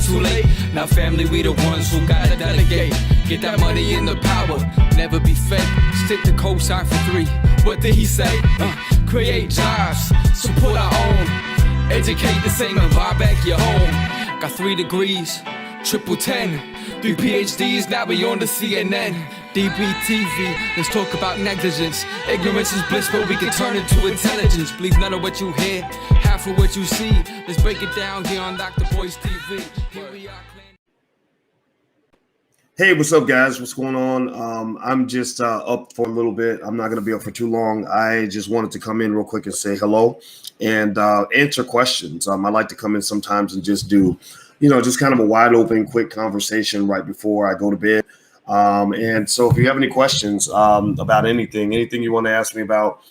too late. Now family, we the ones who gotta delegate. Get that money in the power, never be fake. Stick to cosign for 3. What did he say? Create jobs, support our own. Educate the same and buy back your home. Got 3 degrees, triple 10. 3 PhDs, now we on the CNN. DBTV, let's talk about negligence. Ignorance is bliss, but we can turn it to intelligence. Believe none of what you hear, half of what you see. Let's break it down here on Dr. Boyce TV. Here we are. Hey, what's up, guys? What's going on? I'm just up for a little bit. I'm not going to be up for too long. I just wanted to come in real quick and say hello and answer questions. I like to come in sometimes and just do, just kind of a wide open, quick conversation right before I go to bed. And so if you have any questions about anything you want to ask me about,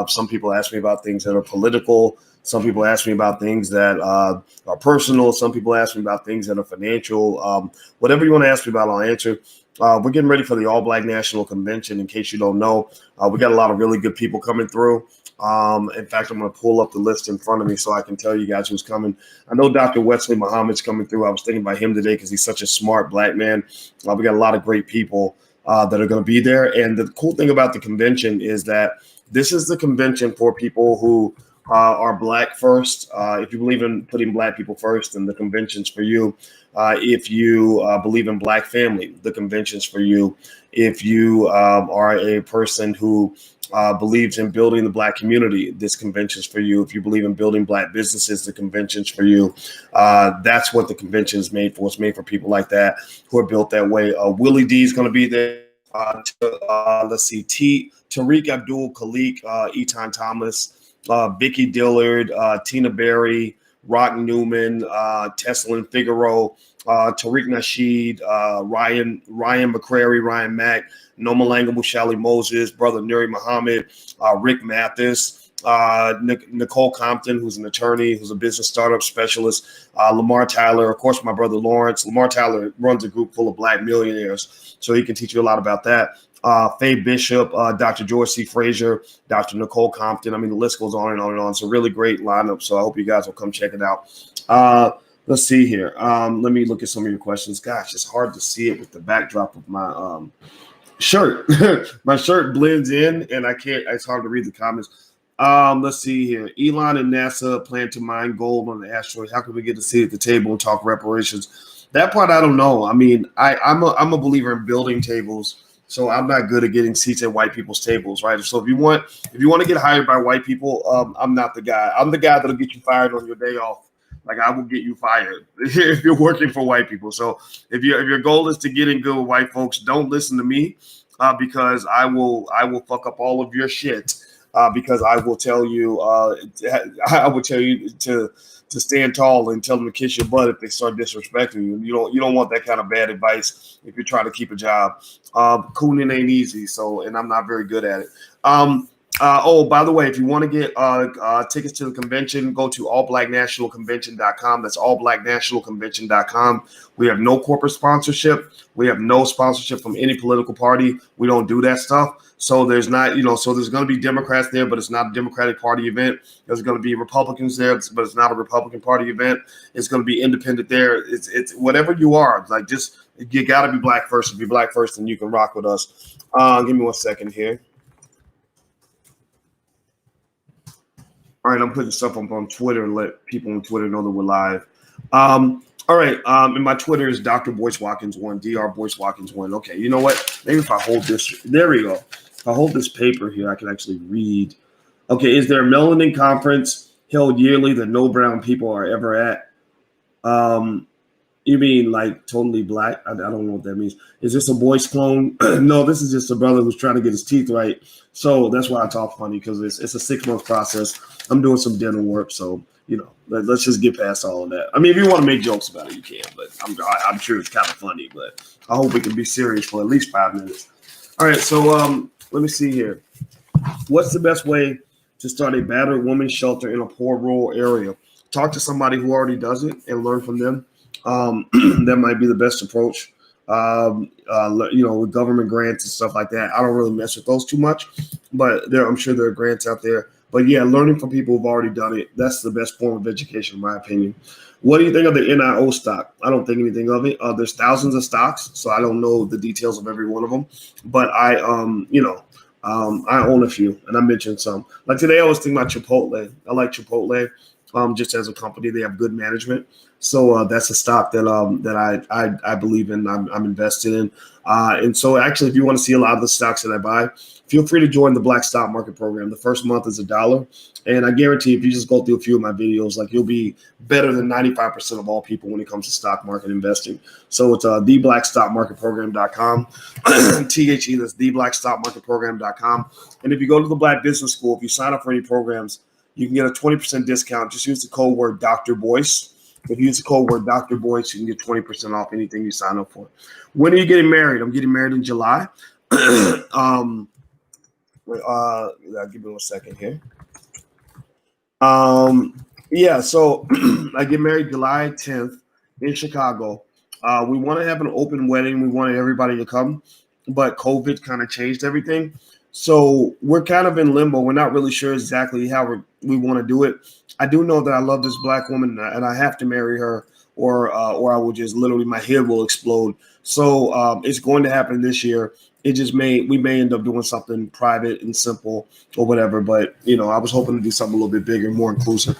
some people ask me about things that are political. Some people ask me about things that are personal. Some people ask me about things that are financial. Whatever you want to ask me about, I'll answer. We're getting ready for the All Black National Convention. In case you don't know, we got a lot of really good people coming through. In fact, I'm going to pull up the list in front of me so I can tell you guys who's coming. I know Dr. Wesley Muhammad's coming through. I was thinking about him today because he's such a smart black man. We got a lot of great people that are going to be there. And the cool thing about the convention is that this is the convention for people who are black first. If you believe in putting black people first, then the convention's for you. If you believe in black family, the convention's for you. If you are a person who believes in building the black community, this convention's for you. If you believe in building black businesses, the convention's for you. That's what the convention is made for. It's made for people like that who are built that way. Willie D is going to be there. Let's see, Tariq Abdul Khalik, Eton Thomas, Vicky Dillard, Tina Berry, Rock Newman, Teslin Figaro, Tariq Nasheed, Ryan McCrary, Ryan Mack, Noma Langa Mushali Moses, Brother Nuri Muhammad, Rick Mathis, Nicole Compton, who's an attorney, who's a business startup specialist, Lamar Tyler, of course, my brother Lawrence. Lamar Tyler runs a group full of black millionaires, so he can teach you a lot about that. Faye Bishop, Dr. George C. Frazier, Dr. Nicole Compton. I mean, the list goes on and on and on. It's a really great lineup, so I hope you guys will come check it out. Let's see here. Let me look at some of your questions. Gosh, it's hard to see it with the backdrop of my shirt. My shirt blends in, and I can't. It's hard to read the comments. Let's see here. Elon and NASA plan to mine gold on the asteroid. How can we get to sit at the table and talk reparations? That part I don't know. I mean, I'm a believer in building tables. So I'm not good at getting seats at white people's tables, right? So if you want to get hired by white people, I'm not the guy. I'm the guy that'll get you fired on your day off. Like, I will get you fired if you're working for white people. So if your goal is to get in good with white folks, don't listen to me because I will fuck up all of your shit because I will tell you to stand tall and tell them to kiss your butt if they start disrespecting you. You don't want that kind of bad advice if you're trying to keep a job. Cooning ain't easy, and I'm not very good at it. By the way, if you want to get tickets to the convention, go to allblacknationalconvention.com. That's allblacknationalconvention.com. We have no corporate sponsorship. We have no sponsorship from any political party. We don't do that stuff. So there's not, so there's going to be Democrats there, but it's not a Democratic Party event. There's going to be Republicans there, but it's not a Republican Party event. It's going to be independent there. It's whatever you are. Like, just, you got to be black first. If you're black first, then you can rock with us. Give me 1 second here. All right, I'm putting stuff up on Twitter and let people on Twitter know that we're live. All right, and my Twitter is Dr. Boyce Watkins 1, Dr. Boyce Watkins 1. Okay, you know what? Maybe if I hold this, there we go. If I hold this paper here, I can actually read. Okay, is there a melanin conference held yearly that no brown people are ever at? You mean like totally black? I don't know what that means. Is this a Boyce clone? No, this is just a brother who's trying to get his teeth right. So that's why I talk funny, because it's a 6-month process. I'm doing some dental work, so let's just get past all of that. I mean, if you want to make jokes about it, you can, but I'm sure it's kind of funny. But I hope we can be serious for at least 5 minutes. All right, so let me see here. What's the best way to start a battered women's shelter in a poor rural area? Talk to somebody who already does it and learn from them. That might be the best approach. With government grants and stuff like that. I don't really mess with those too much, but I'm sure there are grants out there. But yeah, learning from people who've already done it, that's the best form of education, in my opinion. What do you think of the NIO stock? I don't think anything of it. There's thousands of stocks, so I don't know the details of every one of them. But I own a few, and I mentioned some. Like today, I was thinking about Chipotle. I like Chipotle, just as a company. They have good management, so that's a stock that I believe in. I'm invested in, and so actually, if you want to see a lot of the stocks that I buy, feel free to join the Black Stock Market Program. The first month is $1. And I guarantee if you just go through a few of my videos, like you'll be better than 95% of all people when it comes to stock market investing. So it's theblackstockmarketprogram.com. THE, that's theblackstockmarketprogram.com. And if you go to the Black Business School, if you sign up for any programs, you can get a 20% discount. Just use the code word Dr. Boyce. If you use the code word Dr. Boyce, you can get 20% off anything you sign up for. When are you getting married? I'm getting married in July. Give me 1 second here. So I get married July 10th in Chicago. We want to have an open wedding. We wanted everybody to come, but COVID kind of changed everything. So we're kind of in limbo. We're not really sure exactly how we want to do it. I do know that I love this Black woman and I have to marry her or I will just literally, my head will explode. So it's going to happen this year. We may end up doing something private and simple or whatever. But, I was hoping to do something a little bit bigger, more inclusive.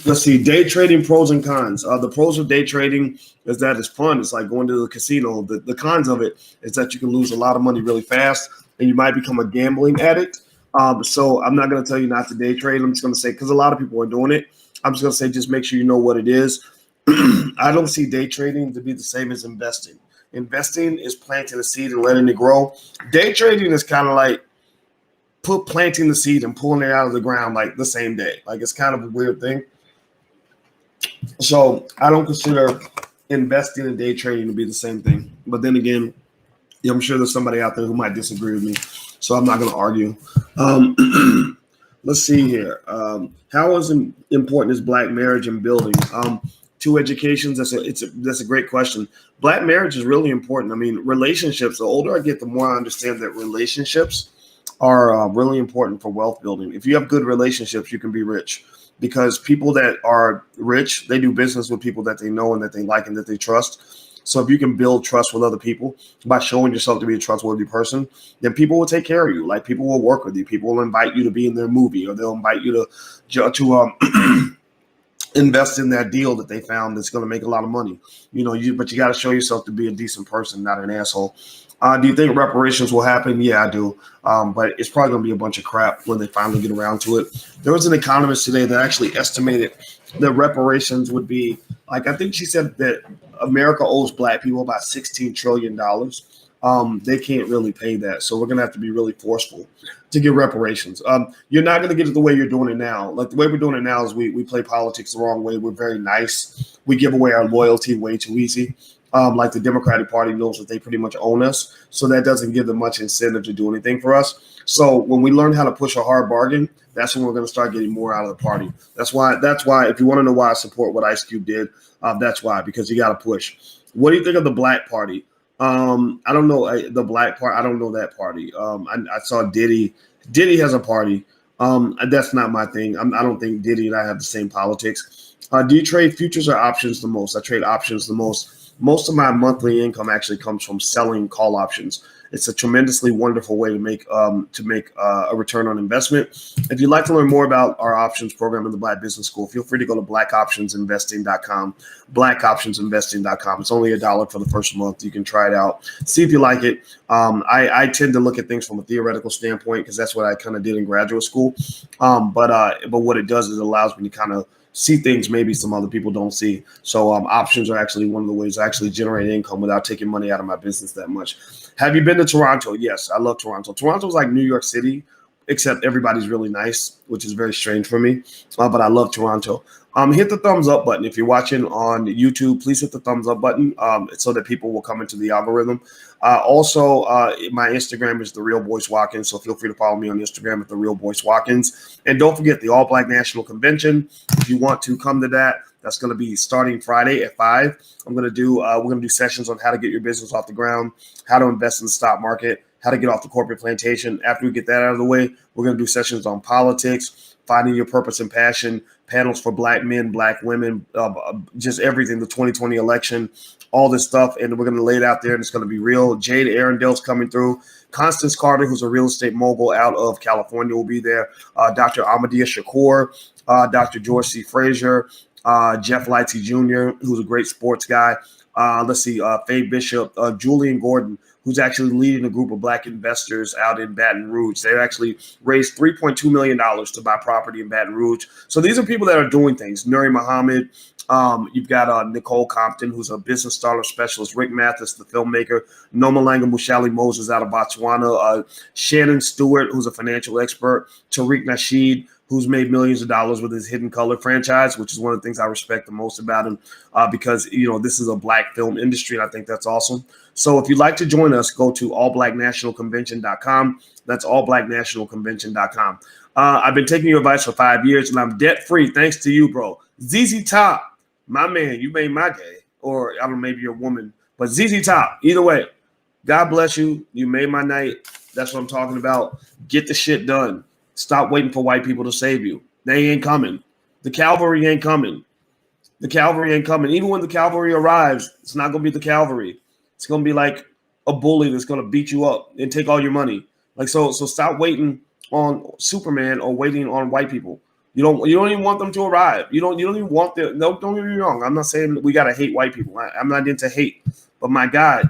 Let's see, day trading pros and cons. The pros of day trading is that it's fun. It's like going to the casino. The cons of it is that you can lose a lot of money really fast and you might become a gambling addict. So I'm not going to tell you not to day trade. I'm just going to say, because a lot of people are doing it, I'm just going to say, just make sure you know what it is. I don't see day trading to be the same as investing. Investing is planting a seed and letting it grow. Day trading is kind of like planting the seed and pulling it out of the ground like the same day. Like it's kind of a weird thing. So I don't consider investing and day trading to be the same thing. But then again, I'm sure there's somebody out there who might disagree with me. So I'm not going to argue. Let's see here. How important is Black marriage and building? Two educations. That's a great question. Black marriage is really important. I mean, relationships. The older I get, the more I understand that relationships are really important for wealth building. If you have good relationships, you can be rich, because people that are rich, they do business with people that they know and that they like and that they trust. So if you can build trust with other people by showing yourself to be a trustworthy person, then people will take care of you. Like people will work with you. People will invite you to be in their movie, or they'll invite you to invest in that deal that they found that's going to make a lot of money. But you got to show yourself to be a decent person, not an asshole. Do you think reparations will happen? Yeah, I do. But it's probably going to be a bunch of crap when they finally get around to it. There was an economist today that actually estimated that reparations would be, like, I think she said that America owes Black people about $16 trillion. They can't really pay that. So we're going to have to be really forceful to get reparations. You're not going to get it the way you're doing it now. Like the way we're doing it now is we play politics the wrong way. We're very nice. We give away our loyalty way too easy. Like the Democratic Party knows that they pretty much own us. So that doesn't give them much incentive to do anything for us. So when we learn how to push a hard bargain, that's when we're going to start getting more out of the party. That's why if you want to know why I support what Ice Cube did, that's why, because you got to push. What do you think of the Black Party? I don't know the Black Party. I don't know that party. I saw Diddy. Diddy has a party. That's not my thing. I don't think Diddy and I have the same politics. Do you trade futures or options the most? I trade options the most. Most of my monthly income actually comes from selling call options. It's a tremendously wonderful way to make a return on investment. If you'd like to learn more about our options program in the Black Business School, feel free to go to blackoptionsinvesting.com. Blackoptionsinvesting.com. It's only $1 for the first month. You can try it out, see if you like it. I tend to look at things from a theoretical standpoint because that's what I kind of did in graduate school. But what it does is it allows me to kind of see things maybe some other people don't see. So options are actually one of the ways I actually generate income without taking money out of my business that much. Have you been to Toronto? Yes, I love Toronto. Toronto's like New York City, except everybody's really nice, which is very strange for me. But I love Toronto. Hit the thumbs up button. If you're watching on YouTube, please hit the thumbs up button so that people will come into the algorithm. Also, my Instagram is The Real Boyce Watkins, so feel free to follow me on Instagram at The Real Boyce Watkins. And don't forget the All Black National Convention. If you want to come to that, that's going to be starting Friday at 5. We're going to do sessions on how to get your business off the ground, how to invest in the stock market, how to get off the corporate plantation. After we get that out of the way, we're going to do sessions on politics, finding your purpose and passion, panels for black men, black women, just everything, the 2020 election, all this stuff. And we're going to lay it out there, and it's going to be real. Jade Arendale's coming through. Constance Carter, who's a real estate mogul out of California, will be there. Dr. Ahmadiyya Shakur, Dr. George C. Frazier, Jeff Lightsey Jr., who's a great sports guy. Faye Bishop, Julian Gordon, who's actually leading a group of black investors out in Baton Rouge. They actually raised $3.2 million to buy property in Baton Rouge. So these are people that are doing things. Nuri Muhammad, you've got Nicole Compton, who's a business startup specialist, Rick Mathis, the filmmaker, Nomalanga Mushali Moses out of Botswana, Shannon Stewart, who's a financial expert, Tariq Nasheed, who's made millions of dollars with his Hidden Color franchise, which is one of the things I respect the most about him, because, this is a black film industry, and I think that's awesome. So if you'd like to join us, go to allblacknationalconvention.com. That's allblacknationalconvention.com. I've been taking your advice for 5 years, and I'm debt-free thanks to you, bro. ZZ Top, my man, you made my day. Or, I don't know, maybe you're a woman. But ZZ Top, either way, God bless you. You made my night. That's what I'm talking about. Get the shit done. Stop waiting for white people to save you. They ain't coming. The cavalry ain't coming. The cavalry ain't coming. Even when the cavalry arrives, it's not going to be the cavalry. It's going to be like a bully that's going to beat you up and take all your money. So stop waiting on Superman or waiting on white people. You don't even want them to arrive. You don't even want them. No, don't get me wrong. I'm not saying we got to hate white people. I'm not into hate. But my God,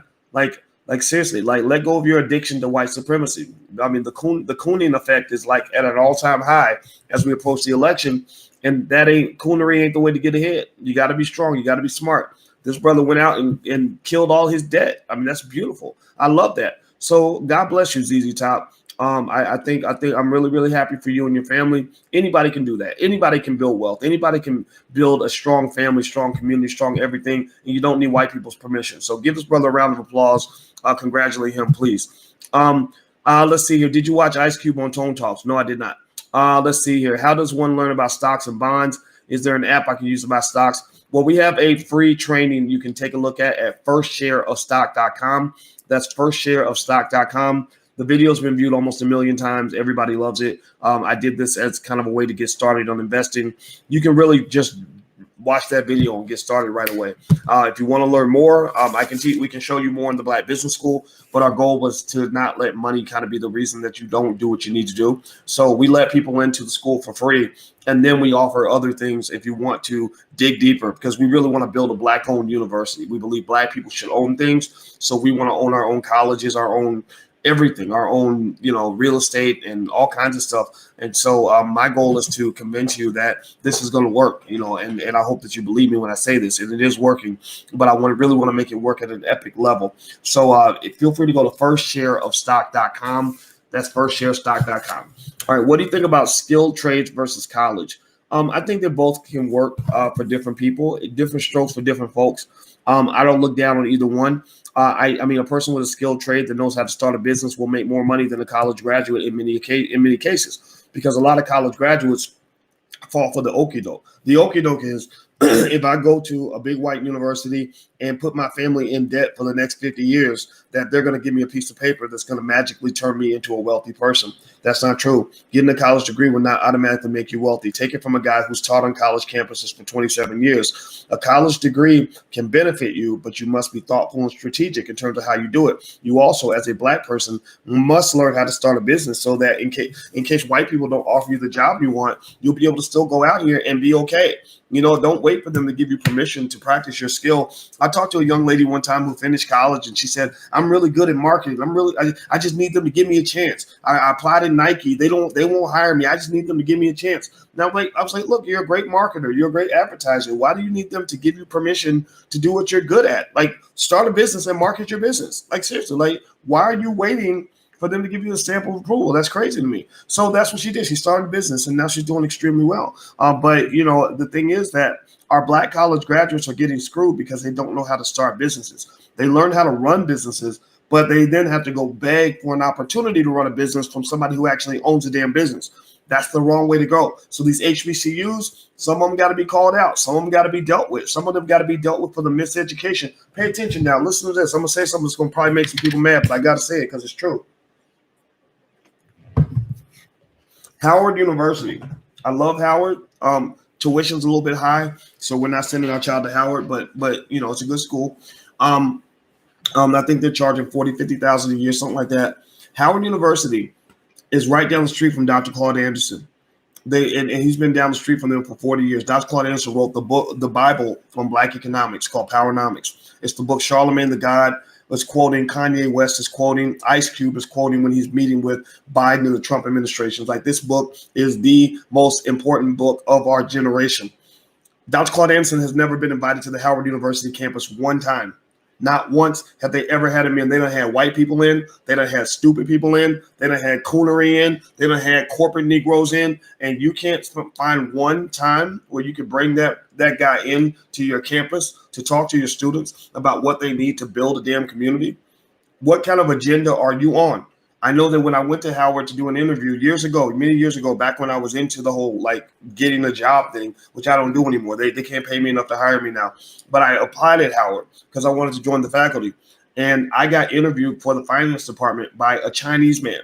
seriously, let go of your addiction to white supremacy. I mean, the cooning effect is at an all-time high as we approach the election, and coonery ain't the way to get ahead. You got to be strong. You got to be smart. This brother went out and killed all his debt. I mean, that's beautiful. I love that. So God bless you, ZZ Top. I think I'm really, really happy for you and your family. Anybody can do that. Anybody can build wealth. Anybody can build a strong family, strong community, strong everything. And you don't need white people's permission. So give this brother a round of applause. Congratulate him, please. Let's see here. Did you watch Ice Cube on Tone Talks? No, I did not. Let's see here. How does one learn about stocks and bonds? Is there an app I can use about stocks? Well, we have a free training you can take a look at firstshareofstock.com. That's firstshareofstock.com. The video's been viewed almost 1 million times. Everybody loves it. I did this as kind of a way to get started on investing. You can really just watch that video and get started right away. If you want to learn more, we can show you more in the Black Business School, but our goal was to not let money kind of be the reason that you don't do what you need to do. So we let people into the school for free, and then we offer other things if you want to dig deeper, because we really want to build a Black-owned university. We believe Black people should own things, so we want to own our own colleges, our own everything, our own, real estate and all kinds of stuff. And so my goal is to convince you that this is going to work, and I hope that you believe me when I say this, and it is working, but I really want to make it work at an epic level. So feel free to go to firstshareofstock.com. That's firstshareofstock.com. All right. What do you think about skilled trades versus college? I think that both can work for different people, different strokes for different folks. I don't look down on either one. I mean, a person with a skilled trade that knows how to start a business will make more money than a college graduate in many cases, because a lot of college graduates fall for the okie doke. The okie doke is if I go to a big white university and put my family in debt for the next 50 years, that they're going to give me a piece of paper that's going to magically turn me into a wealthy person. That's not true. Getting a college degree will not automatically make you wealthy. Take it from a guy who's taught on college campuses for 27 years. A college degree can benefit you, but you must be thoughtful and strategic in terms of how you do it. You also, as a Black person, must learn how to start a business so that in case white people don't offer you the job you want, you'll be able to still go out here and be okay. Don't wait for them to give you permission to practice your skill. I talked to a young lady one time who finished college, and she said, I'm really good at marketing. I just need them to give me a chance. I applied at Nike. They won't hire me. I just need them to give me a chance. Now, I was like, look, you're a great marketer. You're a great advertiser. Why do you need them to give you permission to do what you're good at? Start a business and market your business. Seriously, why are you waiting for them to give you a stamp of approval? That's crazy to me. So that's what she did. She started a business, and now she's doing extremely well. But the thing is that our Black college graduates are getting screwed because they don't know how to start businesses. They learn how to run businesses, but they then have to go beg for an opportunity to run a business from somebody who actually owns a damn business. That's the wrong way to go. So these HBCUs, some of them got to be called out. Some of them got to be dealt with. Some of them got to be dealt with for the miseducation. Pay attention now. Listen to this. I'm going to say something that's going to probably make some people mad, but I got to say it because it's true. Howard University. I love Howard. Tuition's a little bit high, so we're not sending our child to Howard, but it's a good school. I think they're charging 50,000 a year, something like that. Howard University is right down the street from Dr. Claude Anderson. And he's been down the street from them for 40 years. Dr. Claude Anderson wrote the Bible from Black economics called Powernomics. It's the book Charlemagne the God was quoting, Kanye West is quoting, Ice Cube is quoting when he's meeting with Biden and the Trump administration. Like, this book is the most important book of our generation. Dr. Claude Anderson has never been invited to the Howard University campus one time. Not once have they ever had him in. They done had white people in. They done had stupid people in. They done had coonery in. They done had corporate Negroes in. And you can't find one time where you could bring that guy in to your campus to talk to your students about what they need to build a damn community. What kind of agenda are you on? I know that when I went to Howard to do an interview many years ago, back when I was into the whole like getting a job thing, which I don't do anymore. They can't pay me enough to hire me now. But I applied at Howard because I wanted to join the faculty. And I got interviewed for the finance department by a Chinese man.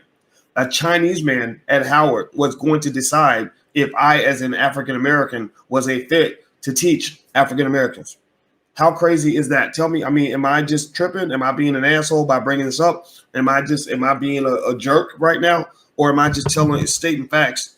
A Chinese man at Howard was going to decide if I, as an African American, was a fit to teach African Americans. How crazy is that? Tell me, am I just tripping? Am I being an asshole by bringing this up? Am I being a jerk right now? Or am I just stating facts?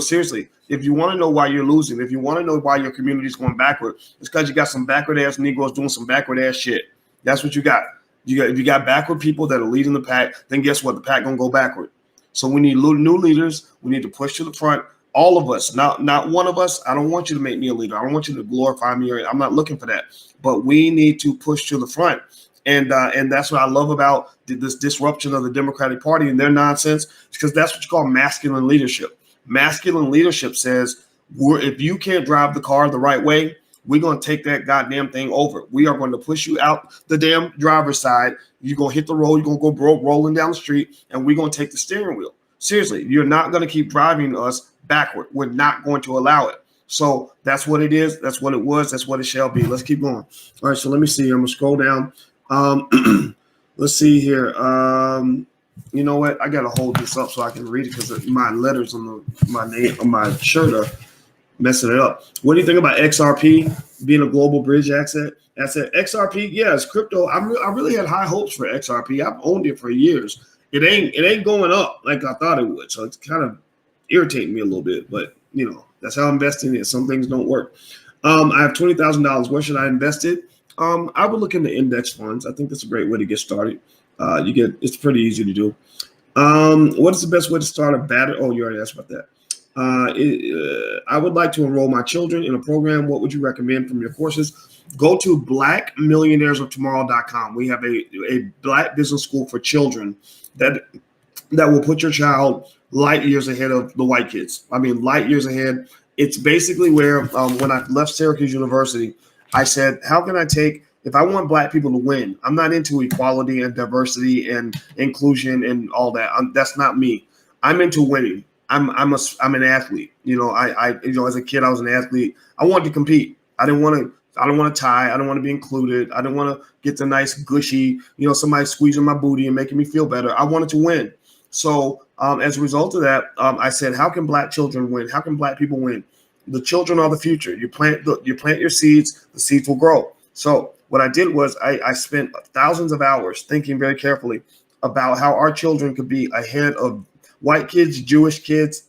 Seriously, if you want to know why you're losing, if you want to know why your community is going backward, it's because you got some backward ass Negroes doing some backward ass shit. That's what you got. If you got backward people that are leading the pack, then guess what? The pack gonna go backward. So we need new leaders. We need to push to the front. All of us, not one of us. I don't want you to make me a leader. I don't want you to glorify me. I'm not looking for that. But we need to push to the front. And that's what I love about this disruption of the Democratic Party and their nonsense, because that's what you call masculine leadership. Masculine leadership says, if you can't drive the car the right way, we're going to take that goddamn thing over. We are going to push you out the damn driver's side. You're going to hit the road. You're going to go rolling down the street, and we're going to take the steering wheel. Seriously, you're not going to keep driving us backward. We're not going to allow it. So that's what it is. That's what it was. That's what it shall be. Let's keep going. All right, so let me see. I'm going to scroll down. Let's see here. You know what? I got to hold this up so I can read it because my letters on my name on my shirt are messing it up. What do you think about XRP being a global bridge asset? XRP, yeah, it's crypto. I really had high hopes for XRP. I've owned it for years. It ain't going up like I thought it would. So it's kind of irritating me a little bit, but that's how investing is. Some things don't work. I have $20,000. Where should I invest it? I would look into index funds. I think that's a great way to get started. It's pretty easy to do. What is the best way to start a battery? Oh, you already asked about that. I would like to enroll my children in a program. What would you recommend from your courses? Go to blackmillionairesoftomorrow.com. We have a Black business school for children that will put your child light years ahead of the white kids. Light years ahead. It's basically where when I left Syracuse University, I said, how can I if I want Black people to win, I'm not into equality and diversity and inclusion and all that. That's not me. I'm into winning. I'm an athlete. As a kid, I was an athlete. I wanted to compete. I don't want to tie. I don't want to be included. I don't want to get the nice gushy, somebody squeezing my booty and making me feel better. I wanted to win. So as a result of that, I said, how can Black children win? How can Black people win? The children are the future. You plant your seeds, the seeds will grow. So what I did was I spent thousands of hours thinking very carefully about how our children could be ahead of white kids, Jewish kids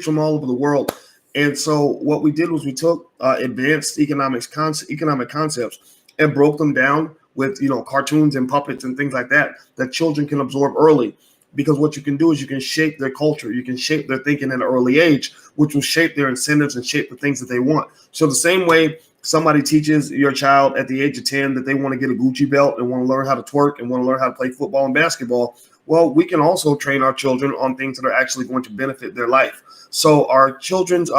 from all over the world. And so what we did was we took advanced economic concepts and broke them down with cartoons and puppets and things like that children can absorb early. Because what you can do is you can shape their culture. You can shape their thinking at an early age, which will shape their incentives and shape the things that they want. So the same way somebody teaches your child at the age of 10 that they want to get a Gucci belt and want to learn how to twerk and want to learn how to play football and basketball, well, we can also train our children on things that are actually going to benefit their life. So our children's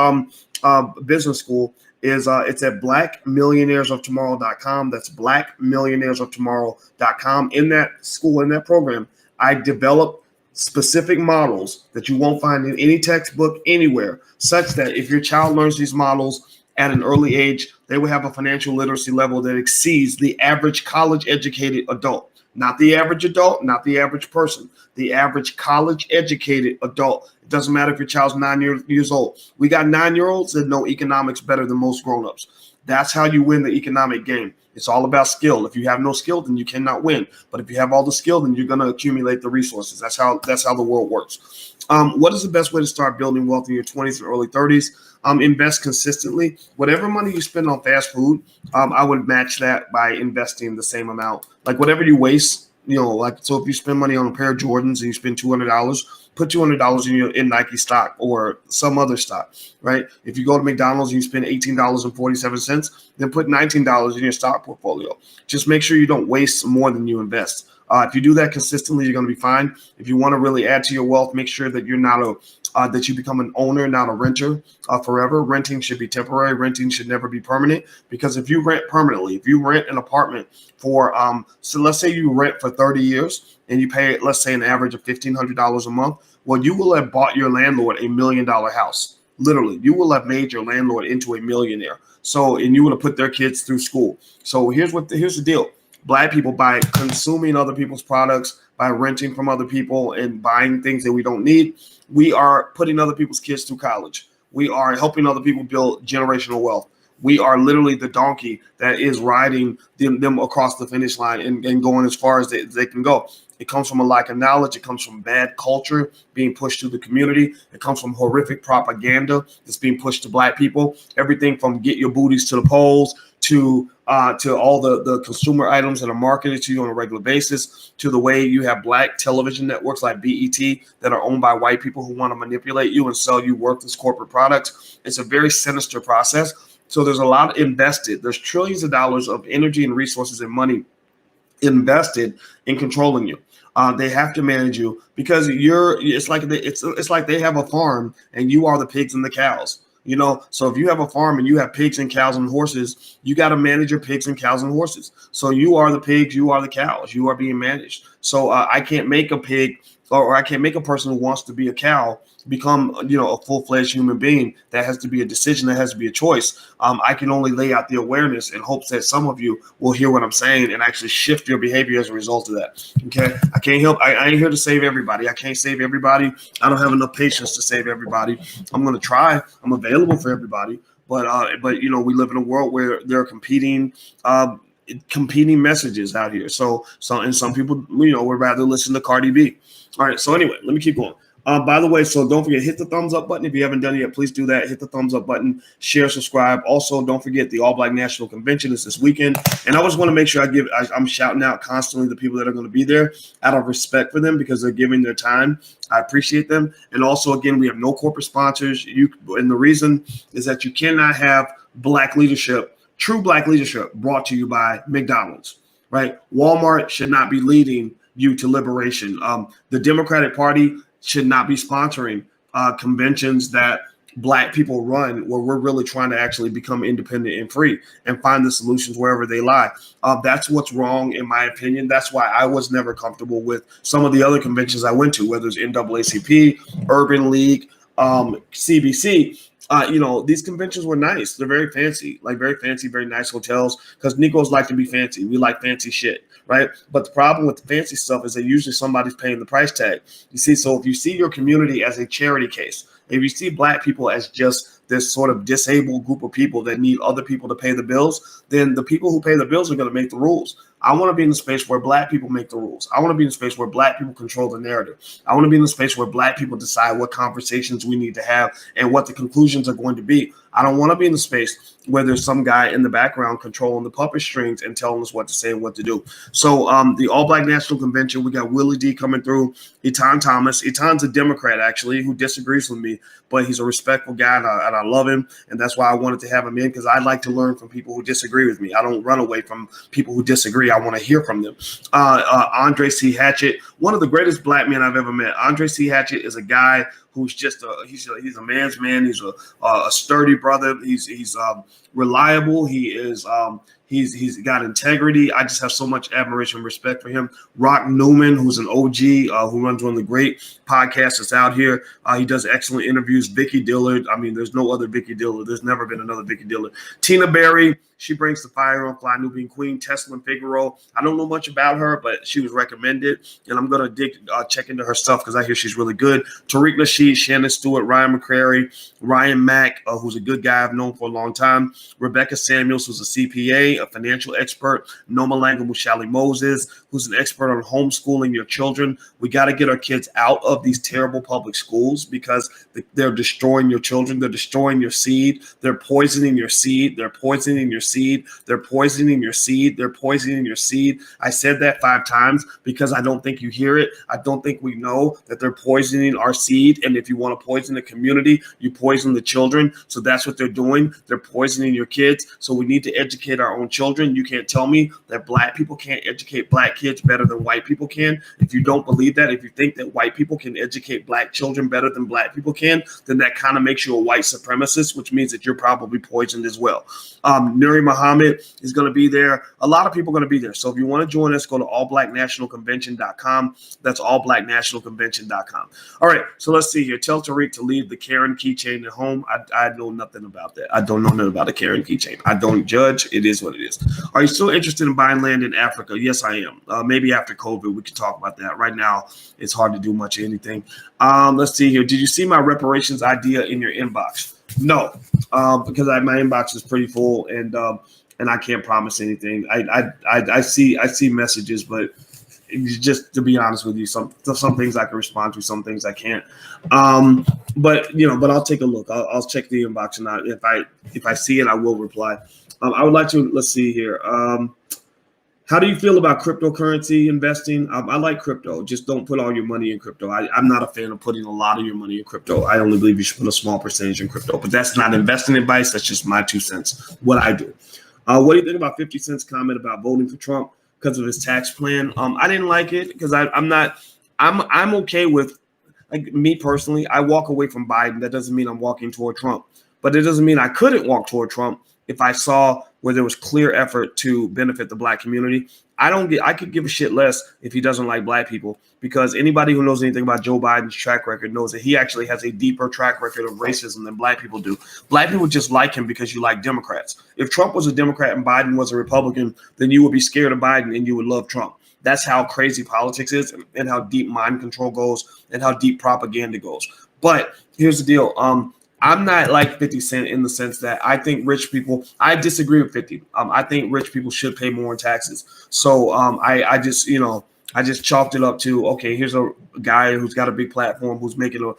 business school is it's at blackmillionairesoftomorrow.com. That's blackmillionairesoftomorrow.com. In that school, in that program, I develop specific models that you won't find in any textbook anywhere, such that if your child learns these models at an early age, they will have a financial literacy level that exceeds the average college-educated adult. not the average adult, not the average person, the average college educated adult. It doesn't matter if your child's 9 years old. We got 9-year-olds that know economics better than most grown-ups. That's how you win the economic game. It's all about skill. If you have no skill, then you cannot win. But if you have all the skill, then you're going to accumulate the resources. That's how the world works. What is the best way to start building wealth in your 20s and early 30s? Invest consistently. Whatever money you spend on fast food, I would match that by investing the same amount. Like whatever you waste, so if you spend money on a pair of Jordans and you spend $200, put $200 in Nike stock or some other stock, right? If you go to McDonald's and you spend $18.47, then put $19 in your stock portfolio. Just make sure you don't waste more than you invest. If you do that consistently, you're going to be fine. If you want to really add to your wealth, make sure that you're not that you become an owner, not a renter forever. Renting should be temporary. Renting should never be permanent, because if you rent permanently, if you rent an apartment for, so let's say you rent for 30 years and you pay, let's say, an average of $1,500 a month. Well, you will have bought your landlord $1 million house. Literally, you will have made your landlord into a millionaire. So, and you would have put their kids through school. So here's the deal. Black people, by consuming other people's products, by renting from other people and buying things that we don't need, we are putting other people's kids through college. We are helping other people build generational wealth. We are literally the donkey that is riding them across the finish line and going as far as they can go. It comes from a lack of knowledge. It comes from bad culture being pushed to the community. It comes from horrific propaganda that's being pushed to Black people. Everything from get your booties to the polls to all the consumer items that are marketed to you on a regular basis, to the way you have Black television networks like BET that are owned by white people who want to manipulate you and sell you worthless corporate products. It's a very sinister process. So there's a lot invested. There's trillions of dollars of energy and resources and money invested in controlling you. They have to manage you because it's like they have a farm and you are the pigs and the cows. So if you have a farm and you have pigs and cows and horses, you got to manage your pigs and cows and horses. So you are the pigs, you are the cows, you are being managed. So I can't make a pig or I can't make a person who wants to be a cow become, a full-fledged human being. That has to be a decision. That has to be a choice. I can only lay out the awareness in hopes that some of you will hear what I'm saying and actually shift your behavior as a result of that. Okay. I can't help. I ain't here to save everybody. I can't save everybody. I don't have enough patience to save everybody. I'm going to try. I'm available for everybody. But we live in a world where there are competing messages out here. So and some people, would rather listen to Cardi B. All right. So anyway, let me keep going. By the way, so don't forget, hit the thumbs up button. If you haven't done it yet, please do that. Hit the thumbs up button, share, subscribe. Also, don't forget the All Black National Convention is this weekend. And I just want to make sure I'm shouting out constantly the people that are going to be there out of respect for them because they're giving their time. I appreciate them. And also, again, we have no corporate sponsors. And the reason is that you cannot have Black leadership, true Black leadership, brought to you by McDonald's, right? Walmart should not be leading you to liberation. The Democratic Party should not be sponsoring conventions that Black people run where we're really trying to actually become independent and free and find the solutions wherever they lie. That's what's wrong, in my opinion. That's why I was never comfortable with some of the other conventions I went to, whether it's NAACP, Urban League, CBC. These conventions were nice. They're very fancy, very nice hotels because Negroes like to be fancy. We like fancy shit, right? But the problem with the fancy stuff is that usually somebody's paying the price tag. You see, so if you see your community as a charity case, if you see Black people as just this sort of disabled group of people that need other people to pay the bills, then the people who pay the bills are going to make the rules. I want to be in a space where Black people make the rules. I want to be in a space where Black people control the narrative. I want to be in a space where Black people decide what conversations we need to have and what the conclusions are going to be. I don't want to be in a space where there's some guy in the background controlling the puppet strings and telling us what to say and what to do. So the All Black National Convention, we got Willie D coming through, Etan Thomas. Etan's a Democrat, actually, who disagrees with me, but he's a respectful guy, and I love him. And that's why I wanted to have him in, because I like to learn from people who disagree with me. I don't run away from people who disagree. I want to hear from them. Andre C. Hatchett, one of the greatest Black men I've ever met. Andre C. Hatchett is a guy who's just he's a man's man. He's a sturdy brother. He's reliable. He's got integrity. I just have so much admiration and respect for him. Rock Newman, who's an OG, who runs one of the great podcasts that's out here. He does excellent interviews. Vicky Dillard. I mean, there's no other Vicky Dillard. There's never been another Vicky Dillard. Tina Berry. She brings the fire on Fly Nubian Queen. Tesla Figaro. I don't know much about her, but she was recommended, and I'm gonna check into her stuff because I hear she's really good. Tariq Nasheed, Shannon Stewart, Ryan McCrary, Ryan Mack, who's a good guy I've known for a long time. Rebecca Samuels, who's a CPA, a financial expert. Noma Langa Mushali Moses, who's an expert on homeschooling your children. We got to get our kids out of these terrible public schools because they're destroying your children. They're destroying your seed. They're poisoning your seed. They're poisoning your seed. They're poisoning your seed. They're poisoning your seed. I said that 5 times because I don't think you hear it. I don't think we know that they're poisoning our seed. And if you want to poison the community, you poison the children. So that's what they're doing. They're poisoning your kids. So we need to educate our own children. You can't tell me that black people can't educate black kids better than white people can. If you don't believe that, if you think that white people can educate black children better than black people can, then that kind of makes you a white supremacist, which means that you're probably poisoned as well. Nuri Muhammad is going to be there. A lot of people are going to be there. So if you want to join us, go to allblacknationalconvention.com. That's allblacknationalconvention.com. All right, so let's see here. Tell Tariq to leave the Karen keychain at home. I know nothing about that. I don't know nothing about a Karen keychain. I don't judge. It is what it is. Are you still interested in buying land in Africa? Yes, I am. Maybe after COVID, we can talk about that. Right now, it's hard to do much of anything. Let's see here. Did you see my reparations idea in your inbox? No, because my inbox is pretty full, and I can't promise anything. I see messages, but just to be honest with you, some things I can respond to, some things I can't. But I'll take a look. I'll check the inbox, and if I see it, I will reply. I would like to, let's see here. How do you feel about cryptocurrency investing? I like crypto. Just don't put all your money in crypto. I'm not a fan of putting a lot of your money in crypto. I only believe you should put a small percentage in crypto. But that's not investing advice. That's just my 2 cents, what I do. What do you think about 50 Cent's comment about voting for Trump because of his tax plan? I didn't like it because I'm okay with, like, me personally, I walk away from Biden. That doesn't mean I'm walking toward Trump. But it doesn't mean I couldn't walk toward Trump if I saw where there was clear effort to benefit the black community. I could give a shit less if he doesn't like black people, because anybody who knows anything about Joe Biden's track record knows that he actually has a deeper track record of racism than black people do. Black people just like him because you like Democrats. If Trump was a Democrat and Biden was a Republican, then you would be scared of Biden and you would love Trump. That's how crazy politics is, and how deep mind control goes, and how deep propaganda goes. But here's the deal. I'm not like 50 Cent in the sense that I think rich people, I disagree with 50. I think rich people should pay more in taxes. So I just chalked it up to, okay, here's a guy who's got a big platform, who's making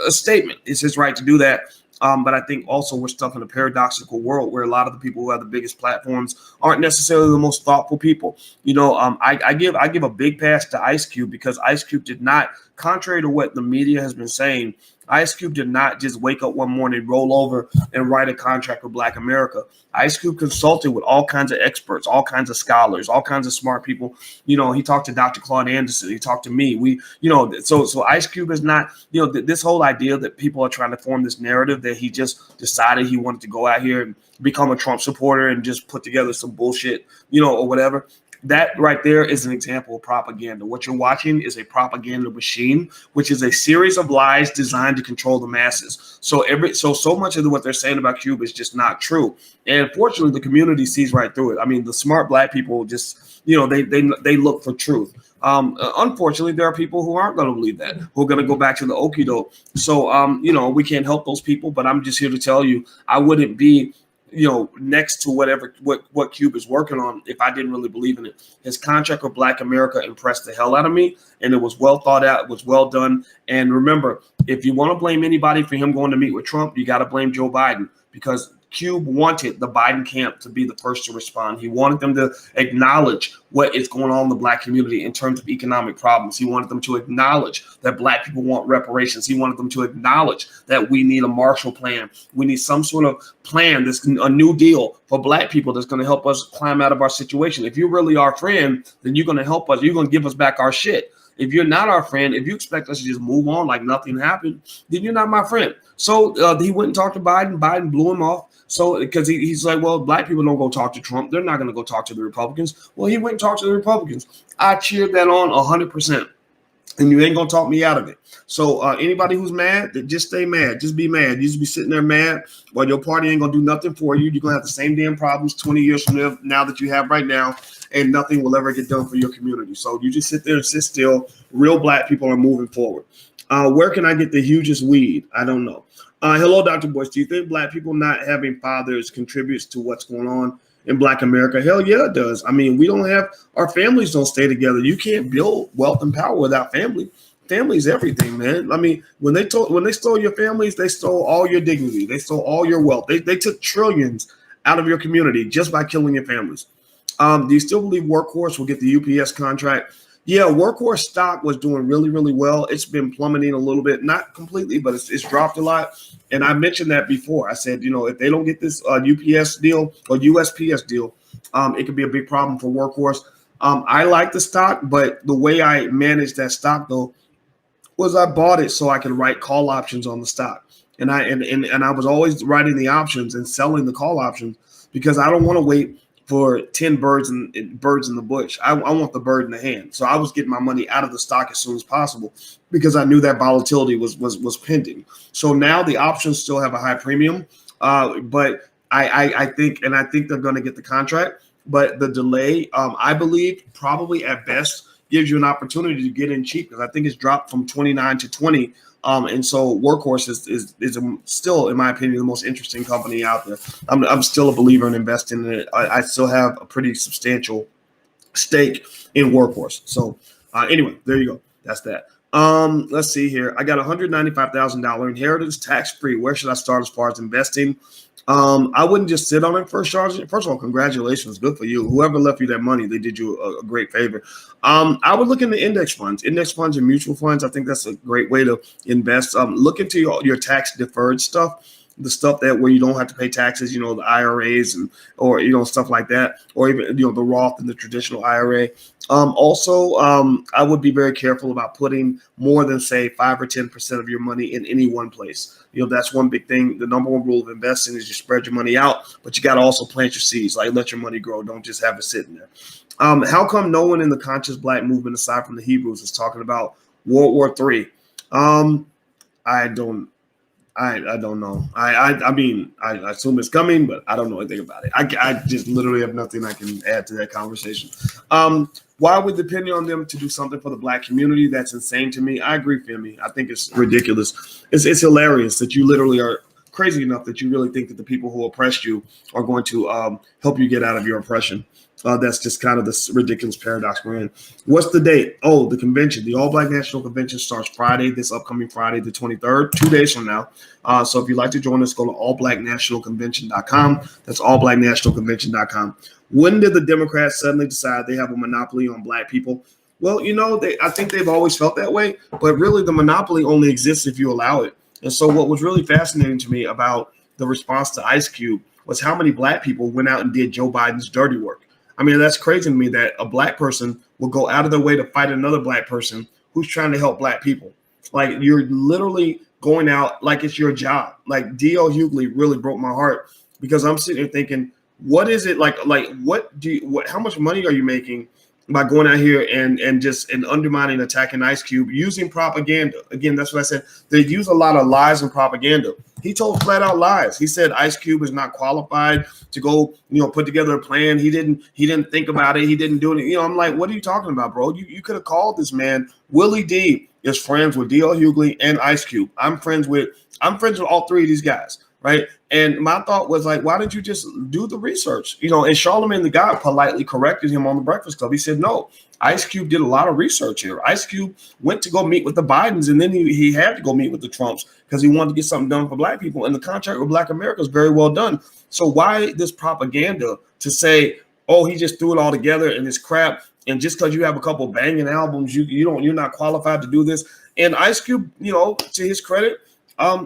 a statement. It's his right to do that. But I think also we're stuck in a paradoxical world where a lot of the people who have the biggest platforms aren't necessarily the most thoughtful people. I give a big pass to Ice Cube, because Ice Cube did not, contrary to what the media has been saying, Ice Cube did not just wake up one morning, roll over, and write a contract with Black America. Ice Cube consulted with all kinds of experts, all kinds of scholars, all kinds of smart people. He talked to Dr. Claude Anderson. He talked to me. So Ice Cube is not, this whole idea that people are trying to form this narrative that he just decided he wanted to go out here and become a Trump supporter and just put together some bullshit, or whatever. That right there is an example of propaganda. What you're watching is a propaganda machine, which is a series of lies designed to control the masses. So much of what they're saying about Cuba is just not true. And fortunately, the community sees right through it. I mean, the smart black people just, they look for truth. Unfortunately, there are people who aren't going to believe that, who are going to go back to the okie doke. So, we can't help those people, but I'm just here to tell you, I wouldn't be next to what Cube is working on if I didn't really believe in it. His contract with Black America impressed the hell out of me, and it was well thought out. It was well done. And remember, if you want to blame anybody for him going to meet with Trump, you got to blame Joe Biden, because Cube wanted the Biden camp to be the first to respond. He wanted them to acknowledge what is going on in the black community in terms of economic problems. He wanted them to acknowledge that black people want reparations. He wanted them to acknowledge that we need a Marshall Plan. We need some sort of plan, that's a new deal for black people that's going to help us climb out of our situation. If you really are our friend, then you're going to help us. You're going to give us back our shit. If you're not our friend, if you expect us to just move on like nothing happened, then you're not my friend. So he went and talked to Biden. Biden blew him off. So because he's like, well, black people don't go talk to Trump. They're not going to go talk to the Republicans. Well, he went and talked to the Republicans. I cheered that on 100%. And you ain't going to talk me out of it. So anybody who's mad, just stay mad. Just be mad. You just be sitting there mad while your party ain't going to do nothing for you. You're going to have the same damn problems 20 years from now that you have right now, and nothing will ever get done for your community. So you just sit there and sit still. Real black people are moving forward. Where can I get the hugest weed? I don't know. Hello, Dr. Boyce. Do you think black people not having fathers contributes to what's going on in Black America? Hell yeah, it does. I mean, we don't have, our families don't stay together. You can't build wealth and power without family. Family is everything, man. I mean, when they stole your families, they stole all your dignity. They stole all your wealth. They took trillions out of your community just by killing your families. Do you still believe Workhorse will get the UPS contract? Yeah, Workhorse stock was doing really, really well. It's been plummeting a little bit, not completely, but it's dropped a lot. And I mentioned that before. I said, if they don't get this UPS deal or USPS deal, it could be a big problem for Workhorse. I like the stock, but the way I managed that stock, though, was I bought it so I could write call options on the stock. And I was always writing the options and selling the call options because I don't want to wait for 10 birds in the bush. I want the bird in the hand. So I was getting my money out of the stock as soon as possible because I knew that volatility was pending. So now the options still have a high premium, but I think they're going to get the contract. But the delay, I believe, probably at best gives you an opportunity to get in cheap because I think it's dropped from 29 to 20. And so Workhorse is still, in my opinion, the most interesting company out there. I'm still a believer in investing in it. I still have a pretty substantial stake in Workhorse. So anyway, there you go. That's that. Let's see here. I got $195,000 inheritance tax-free. Where should I start as far as investing? I wouldn't just sit on it first. First of all, congratulations. Good for you. Whoever left you that money, they did you a great favor. I would look into index funds and mutual funds. I think that's a great way to invest. Look into your tax deferred stuff, the stuff that where you don't have to pay taxes, the IRAs or stuff like that, or even the Roth and the traditional IRA. Also, I would be very careful about putting more than say 5 or 10% of your money in any one place. That's one big thing. The number one rule of investing is you spread your money out, but you got to also plant your seeds. Like let your money grow. Don't just have it sitting there. How come no one in the conscious black movement, aside from the Hebrews, is talking about World War III? I don't know. I mean, I assume it's coming, but I don't know anything about it. I just literally have nothing I can add to that conversation. Why would depending on them to do something for the black community? That's insane to me. I agree, Femi. I think it's ridiculous. It's hilarious that you literally are crazy enough that you really think that the people who oppressed you are going to help you get out of your oppression. That's just kind of this ridiculous paradox we're in. What's the date? Oh, the convention. The All Black National Convention starts Friday, this upcoming Friday, the 23rd, 2 days from now. So if you'd like to join us, go to allblacknationalconvention.com. That's allblacknationalconvention.com. When did the Democrats suddenly decide they have a monopoly on black people? Well, I think they've always felt that way, but really the monopoly only exists if you allow it. And so what was really fascinating to me about the response to Ice Cube was how many black people went out and did Joe Biden's dirty work. I mean, that's crazy to me that a black person will go out of their way to fight another black person who's trying to help black people. Like you're literally going out like it's your job. Like D.L. Hughley really broke my heart because I'm sitting there thinking, what is it like how much money are you making by going out here and undermining, attacking Ice Cube using propaganda? Again, that's what I said. They use a lot of lies and propaganda. He told flat out lies. He said Ice Cube is not qualified to go, put together a plan. He didn't think about it. He didn't do it. I'm like, what are you talking about, bro? You could have called this man. Willie D is friends with D.L. Hughley and Ice Cube. I'm friends with all three of these guys. Right. And my thought was like, why didn't you just do the research? And Charlemagne the God politely corrected him on the Breakfast Club. He said, no, Ice Cube did a lot of research here. Ice Cube went to go meet with the Bidens and then he had to go meet with the Trumps because he wanted to get something done for black people. And the contract with Black America is very well done. So why this propaganda to say, oh, he just threw it all together and this crap. And just because you have a couple banging albums, you're not qualified to do this. And Ice Cube, to his credit,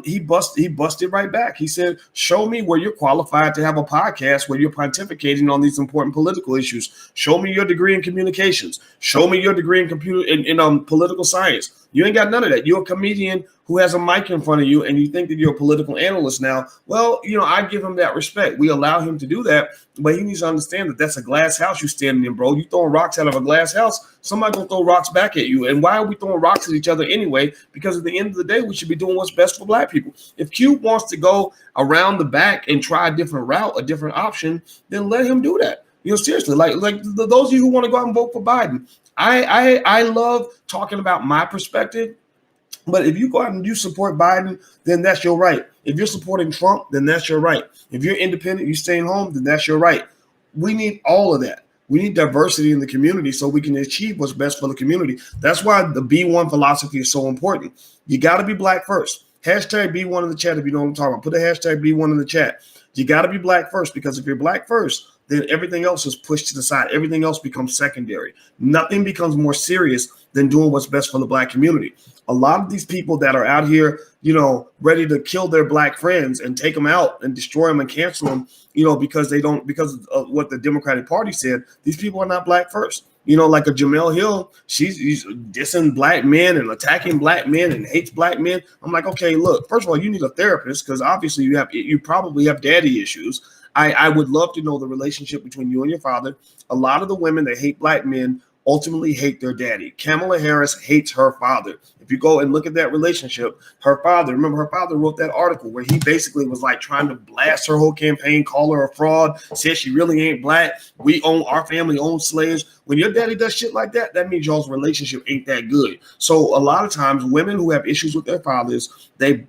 he busted right back. He said, show me where you're qualified to have a podcast where you're pontificating on these important political issues. Show me your degree in communications. Show me your degree in political science. You ain't got none of that. You're a comedian who has a mic in front of you and you think that you're a political analyst now. Well, I give him that respect. We allow him to do that, but he needs to understand that that's a glass house you're standing in, bro. You throwing rocks out of a glass house, somebody gonna throw rocks back at you. And why are we throwing rocks at each other anyway? Because at the end of the day, we should be doing what's best for black people. If Cube wants to go around the back and try a different route, a different option, then let him do that. Seriously, like those of you who want to go out and vote for Biden, I love talking about my perspective. But if you go out and you support Biden, then that's your right. If you're supporting Trump, then that's your right. If you're independent, you're staying home, then that's your right. We need all of that. We need diversity in the community so we can achieve what's best for the community. That's why the B1 philosophy is so important. You got to be black first. Hashtag B1 in the chat if you know what I'm talking about. Put a hashtag B1 in the chat. You got to be black first, because if you're black first, then everything else is pushed to the side. Everything else becomes secondary. Nothing becomes more serious than doing what's best for the black community. A lot of these people that are out here, ready to kill their black friends and take them out and destroy them and cancel them, because of what the Democratic Party said, these people are not black first. Like a Jamel Hill, she's dissing black men and attacking black men and hates black men. I'm like, okay, look, first of all, you need a therapist, because obviously you probably have daddy issues. I would love to know the relationship between you and your father. A lot of the women that hate black men ultimately hate their daddy. Kamala Harris hates her father. If you go and look at that relationship, her father wrote that article where he basically was like trying to blast her whole campaign, call her a fraud, said she really ain't black. Our family owns slaves. When your daddy does shit like that, that means y'all's relationship ain't that good. So a lot of times women who have issues with their fathers, they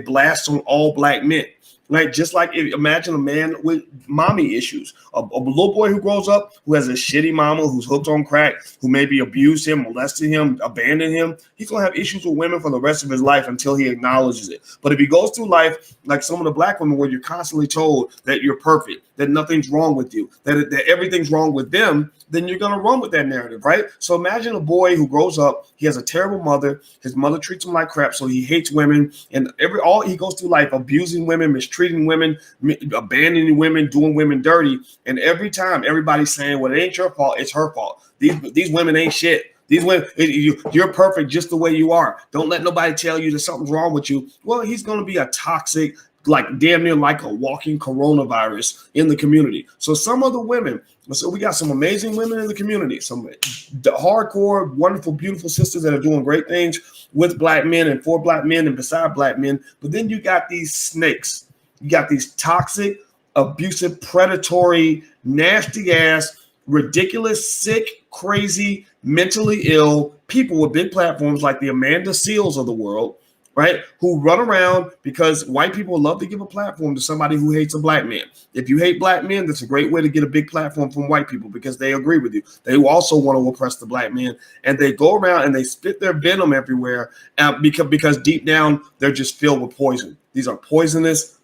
blast on all black men. Like, just like imagine a man with mommy issues, a little boy who grows up who has a shitty mama who's hooked on crack, who maybe abused him, molested him, abandoned him. He's gonna have issues with women for the rest of his life until he acknowledges it. But if he goes through life like some of the black women, where you're constantly told that you're perfect, that nothing's wrong with you, that everything's wrong with them, then you're gonna run with that narrative, right? So imagine a boy who grows up, he has a terrible mother, his mother treats him like crap, so he hates women, and he goes through life abusing women, mistreating women, abandoning women, doing women dirty, and every time everybody's saying, well, it ain't your fault, it's her fault. These women ain't shit. These women, you're perfect just the way you are. Don't let nobody tell you that something's wrong with you. Well, he's going to be a toxic, like damn near like a walking coronavirus in the community. So some of the women, so we got some amazing women in the community, some hardcore, wonderful, beautiful sisters that are doing great things with black men and for black men and beside black men. But then you got these snakes. You got these toxic, abusive, predatory, nasty ass, ridiculous, sick, crazy, mentally ill people with big platforms like the Amanda Seals of the world, right? Who run around because white people love to give a platform to somebody who hates a black man. If you hate black men, that's a great way to get a big platform from white people because they agree with you. They also want to oppress the black man, and they go around and they spit their venom everywhere because deep down they're just filled with poison. These are poisonous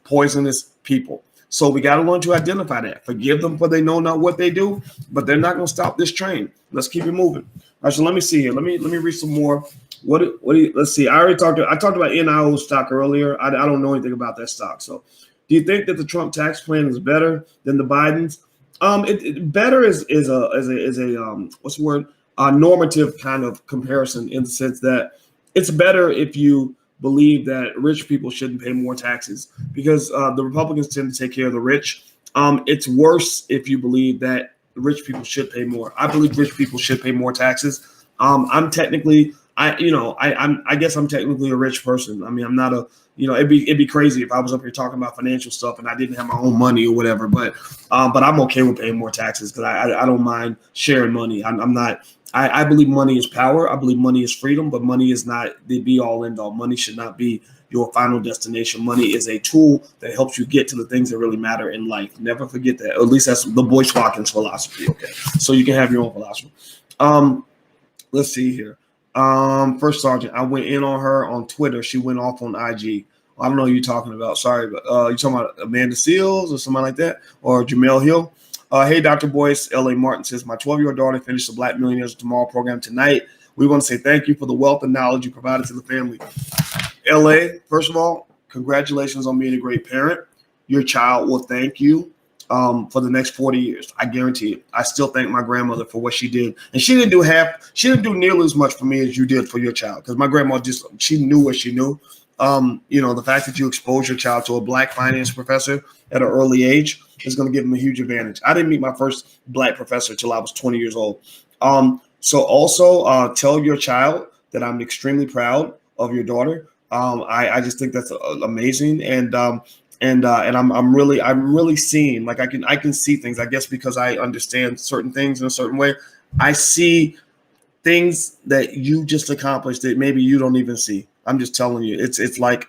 people. So we got to learn to identify that. Forgive them for they know not what they do, but they're not going to stop this train. Let's keep it moving. All right, so let me see here. Let me read some more. Let's see. I talked about NIO stock earlier. I don't know anything about that stock. So do you think that the Trump tax plan is better than the Biden's? Better is a what's the word? A normative kind of comparison, in the sense that it's better if you believe that rich people shouldn't pay more taxes, because the Republicans tend to take care of the rich. It's worse if you believe that rich people should pay more. I believe rich people should pay more taxes. I guess I'm technically a rich person. I mean, I'm not it'd be crazy if I was up here talking about financial stuff and I didn't have my own money or whatever. But I'm okay with paying more taxes because I don't mind sharing money. I'm not. I believe money is power. I believe money is freedom, but money is not the be all end all. Money should not be your final destination. Money is a tool that helps you get to the things that really matter in life. Never forget that. At least that's the Boyce Watkins philosophy. Okay, so you can have your own philosophy. Let's see here. First Sergeant, I went in on her on Twitter. She went off on IG. I don't know who you're talking about. Sorry, but you talking about Amanda Seals or somebody like that, or Jamel Hill? Hey, Dr. Boyce, L.A. Martin says, my 12-year-old daughter finished the Black Millionaires Tomorrow program tonight. We want to say thank you for the wealth and knowledge you provided to the family. LA, first of all, congratulations on being a great parent. Your child will thank you for the next 40 years. I guarantee it. I still thank my grandmother for what she did. And she didn't do nearly as much for me as you did for your child. Because my grandma she knew what she knew. The fact that you expose your child to a black finance professor at an early age is going to give them a huge advantage. I didn't meet my first black professor till I was 20 years old. So also tell your child that I'm extremely proud of your daughter. I just think that's amazing, and I'm really seeing, like, I can see things, I guess, because I understand certain things in a certain way. I see things that you just accomplished that maybe you don't even see. I'm just telling you, it's like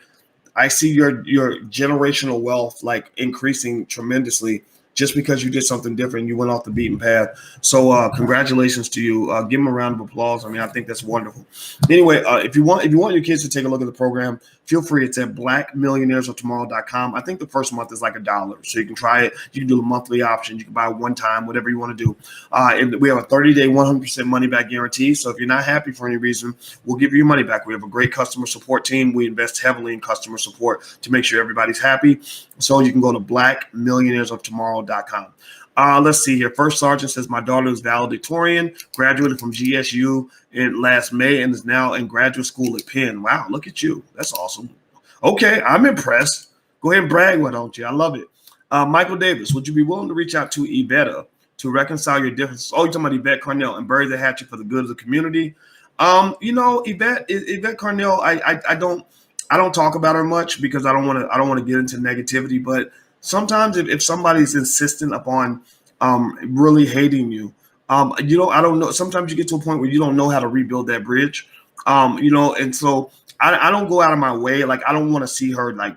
I see your generational wealth like increasing tremendously just because you did something different. You went off the beaten path. So congratulations to you. Give them a round of applause. I mean, I think that's wonderful. Anyway, if you want your kids to take a look at the program, feel free. It's at blackmillionairesoftomorrow.com. I think the first month is like $1, so you can try it. You can do the monthly option. You can buy one time, whatever you want to do. And we have a 30-day, 100% money back guarantee. So if you're not happy for any reason, we'll give you your money back. We have a great customer support team. We invest heavily in customer support to make sure everybody's happy. So you can go to blackmillionairesoftomorrow.com. Let's see here. First Sergeant says, my daughter is valedictorian, graduated from GSU in last May, and is now in graduate school at Penn. Wow, look at you. That's awesome. Okay, I'm impressed. Go ahead and brag, why don't you? I love it. Michael Davis, would you be willing to reach out to Yvette to reconcile your differences? Oh, you're talking about Yvette Carnell, and bury the hatchet for the good of the community. Yvette Carnell, I don't talk about her much because I don't want to get into negativity, but sometimes if somebody's insistent upon really hating you, I don't know. Sometimes you get to a point where you don't know how to rebuild that bridge, and so I don't go out of my way. Like, I don't want to see her like,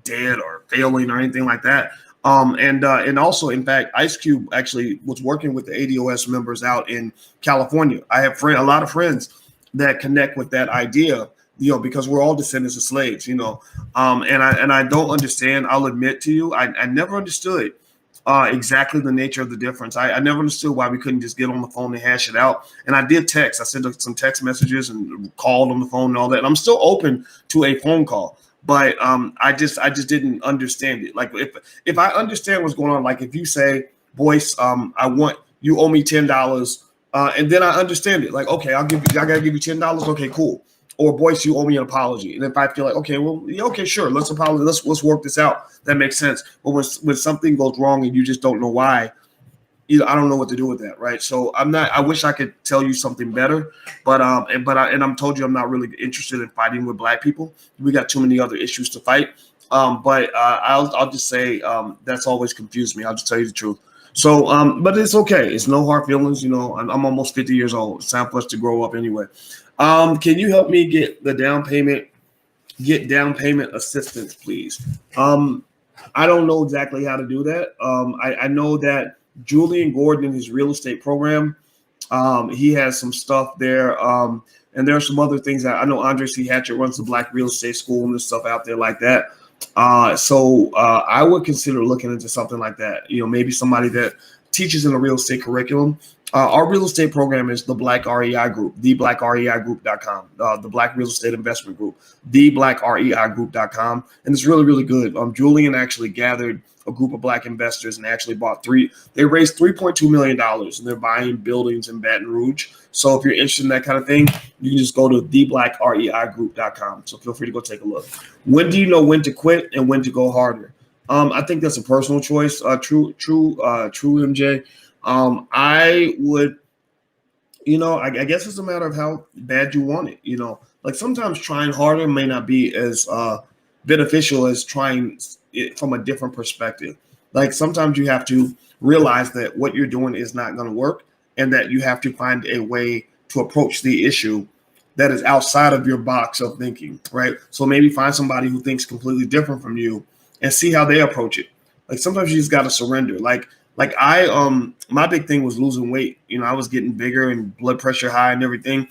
dead or failing or anything like that. And also, in fact, Ice Cube actually was working with the ADOS members out in California. I have a lot of friends that connect with that idea, because we're all descendants of slaves, and I don't understand. I'll admit to you, I never understood exactly the nature of the difference. I never understood why we couldn't just get on the phone and hash it out. And I did text. I sent some text messages and called on the phone and all that. And I'm still open to a phone call, but I just didn't understand it. Like, if I understand what's going on, like if you say, Boyce, you owe me $10, and then I understand it. Like, okay, I gotta give you $10. Okay, cool. Or, Boyce, you owe me an apology. And if I feel like, okay, well, yeah, okay, sure, let's apologize. Let's work this out. That makes sense. But when something goes wrong and you just don't know why, I don't know what to do with that, right? So I wish I could tell you something better, but I'm told you I'm not really interested in fighting with black people. We got too many other issues to fight. But I'll just say that's always confused me. I'll just tell you the truth. So, but it's okay. It's no hard feelings. I'm almost 50 years old. It's time for us to grow up anyway. Can you help me get down payment assistance, please? I don't know exactly how to do that. I know that Julian Gordon in his real estate program, he has some stuff there. And there are some other things that I know Andre C. Hatchett runs the Black Real Estate School and there's stuff out there like that. So I would consider looking into something like that. Maybe somebody that teaches in a real estate curriculum. Our real estate program is the Black REI Group, theblackreigroup.com, the Black Real Estate Investment Group, theblackreigroup.com. And it's really, really good. Julian actually gathered a group of black investors and actually they raised $3.2 million, and they're buying buildings in Baton Rouge. So if you're interested in that kind of thing, you can just go to theblackreigroup.com. So feel free to go take a look. When do you know when to quit and when to go harder? I think that's a personal choice. True MJ. I would, I guess it's a matter of how bad you want it. Like sometimes trying harder may not be as beneficial as trying it from a different perspective. Like sometimes you have to realize that what you're doing is not going to work and that you have to find a way to approach the issue that is outside of your box of thinking, right? So maybe find somebody who thinks completely different from you and see how they approach it. Like sometimes you just got to surrender. Like my big thing was losing weight. I was getting bigger and blood pressure high and everything.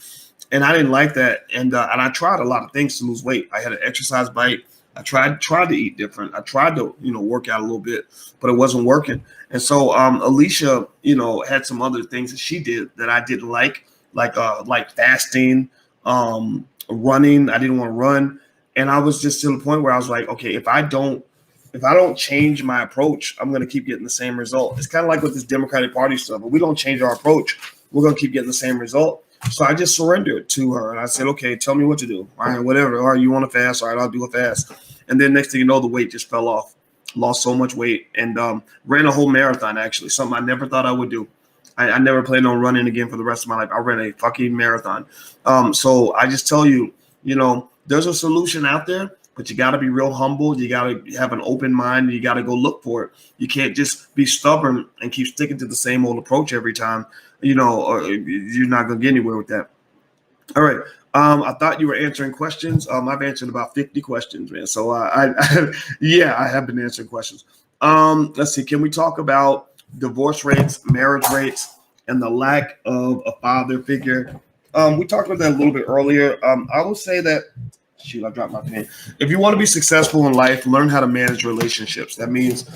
And I didn't like that. And I tried a lot of things to lose weight. I had an exercise bite. I tried to eat different. I tried to, work out a little bit, but it wasn't working. And so Alicia, had some other things that she did that I didn't like fasting, running. I didn't want to run. And I was just to the point where I was like, okay, if I don't change my approach, I'm going to keep getting the same result. It's kind of like with this Democratic Party stuff. If we don't change our approach, we're going to keep getting the same result. So I just surrendered to her, and I said, okay, tell me what to do. All right, whatever. All right, you want to fast? All right, I'll do a fast. And then next thing you know, the weight just fell off. Lost so much weight, and ran a whole marathon, actually, something I never thought I would do. I never planned on running again for the rest of my life. I ran a fucking marathon. So I just tell you, there's a solution out there, but you got to be real humble. You got to have an open mind. You got to go look for it. You can't just be stubborn and keep sticking to the same old approach every time, or you're not going to get anywhere with that. All right. I thought you were answering questions. I've answered about 50 questions, man. So I have been answering questions. Let's see. Can we talk about divorce rates, marriage rates, and the lack of a father figure? We talked about that a little bit earlier. I will say that, I dropped my pen. If you want to be successful in life, learn how to manage relationships. That means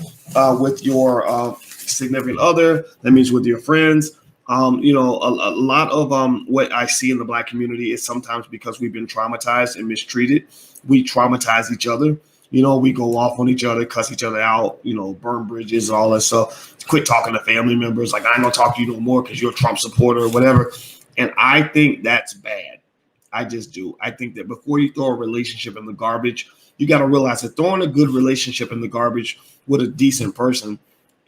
with your significant other. That means with your friends. A lot of what I see in the Black community is sometimes because we've been traumatized and mistreated. We traumatize each other. We go off on each other, cuss each other out, burn bridges, all that stuff. Quit talking to family members. Like, I ain't gonna talk to you no more because you're a Trump supporter or whatever. And I think that's bad. I just do. I think that before you throw a relationship in the garbage, you got to realize that throwing a good relationship in the garbage with a decent person,